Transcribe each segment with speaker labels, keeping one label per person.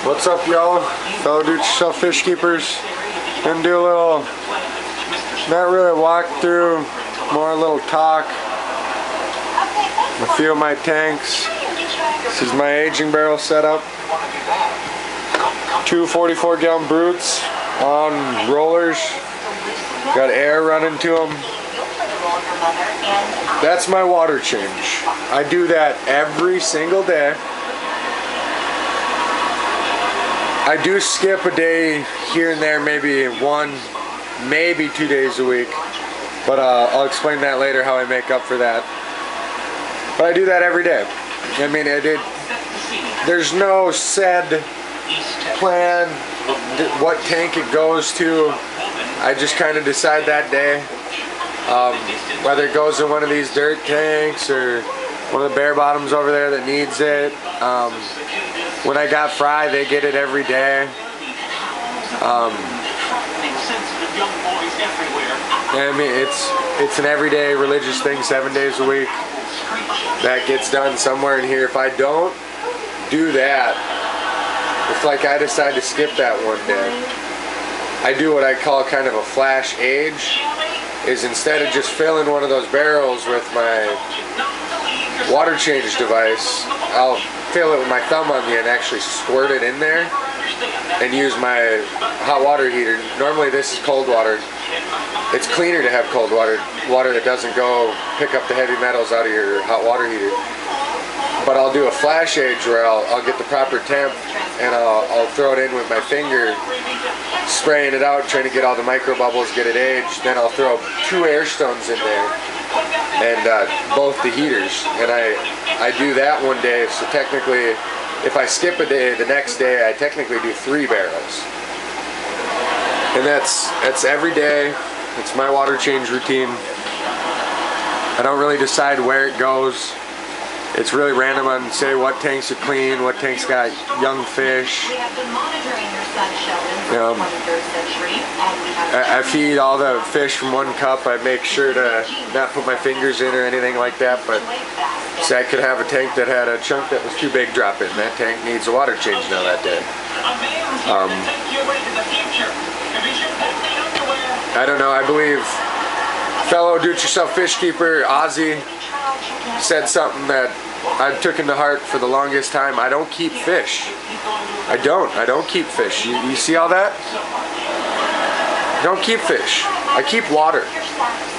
Speaker 1: What's up, y'all? Fellow do-it-yourself fish keepers. Gonna do a little, not really a walkthrough, more a little talk. A few of my tanks. This is my aging barrel setup. Two 44-gallon brutes on rollers. Got air running to them. That's my water change. I do that every single day. I do skip a day here and there, maybe one, maybe 2 days a week. But I'll explain that later, how I make up for that. But I do that every day. I mean, there's no said plan, what tank it goes to. I just kind of decide that day. Whether it goes in one of these dirt tanks or one of the bare bottoms over there that needs it. When I got fry, they get it every day. I mean, it's an everyday religious thing, 7 days a week. That gets done somewhere in here. If I don't do that, it's like I decide to skip that one day. I do what I call kind of a flash age. Is instead of just filling one of those barrels with my water change device, I'll fill it with my thumb on the end, actually squirt it in there, and use my hot water heater. Normally this is cold water. It's cleaner to have cold water that doesn't go pick up the heavy metals out of your hot water heater. But I'll do a flash age where I'll get the proper temp and I'll throw it in with my finger, spraying it out, trying to get all the micro bubbles, get it aged. Then I'll throw 2 air stones in there and both the heaters. And I do that one day, so technically if I skip a day, the next day I technically do 3 barrels. And that's every day. It's my water change routine. I don't really decide where it goes. It's really random on, say, what tanks are clean, what tanks got young fish. I feed all the fish from one cup. I make sure to not put my fingers in or anything like that, but say I could have a tank that had a chunk that was too big, drop in. That tank needs a water change now that day. I don't know, I believe fellow do-it-yourself fish keeper, Ozzy, said something that I took into heart for the longest time. I don't keep fish. I don't keep fish. You see all that? I don't keep fish. I keep water.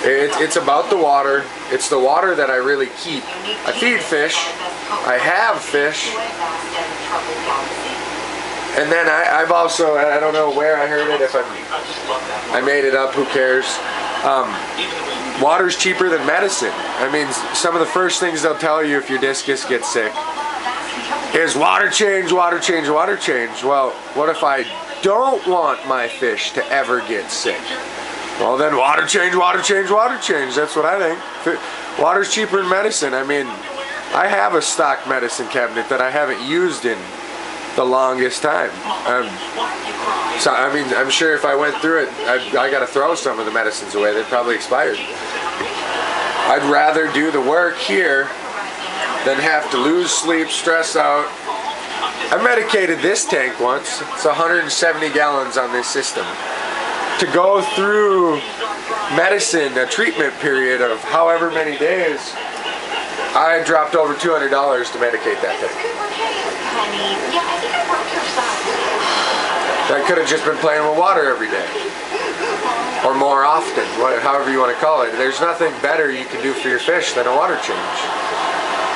Speaker 1: It's about the water. It's the water that I really keep. I feed fish. I have fish. And then I've also, I don't know where I heard it, if I made it up, who cares. Water's cheaper than medicine. I mean, some of the first things they'll tell you if your discus gets sick is water change, water change, water change. Well, what if I don't want my fish to ever get sick? Well, then water change, water change, water change. That's what I think. Water's cheaper than medicine. I mean, I have a stock medicine cabinet that I haven't used in the longest time. So I mean, I'm sure if I went through it, I gotta throw some of the medicines away. They're probably expired. I'd rather do the work here than have to lose sleep, stress out. I medicated this tank once. It's 170 gallons on this system. To go through medicine, a treatment period of however many days, I dropped over $200 to medicate that thing. I could have just been playing with water every day. Or more often, however you want to call it. There's nothing better you can do for your fish than a water change.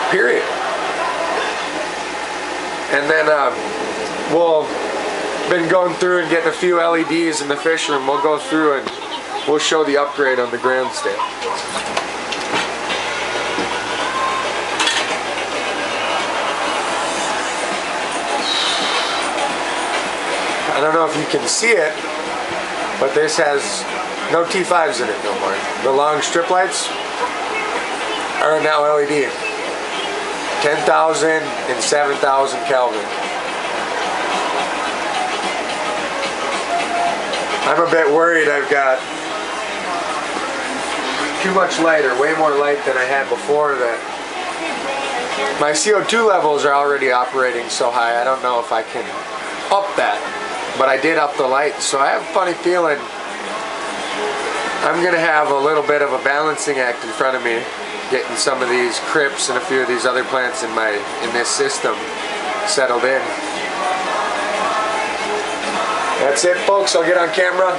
Speaker 1: Period. And then we'll been going through and getting a few LEDs in the fish room. We'll go through and we'll show the upgrade on the grandstand. I don't know if you can see it, but this has no T5s in it no more. The long strip lights are now LED. 10,000 and 7,000 Kelvin. I'm a bit worried I've got too much light, or way more light than I had before, that my CO2 levels are already operating so high. I don't know if I can up that, but I did up the light, so I have a funny feeling I'm gonna have a little bit of a balancing act in front of me, getting some of these crypts and a few of these other plants in this system settled in. That's it, folks. I'll get on camera.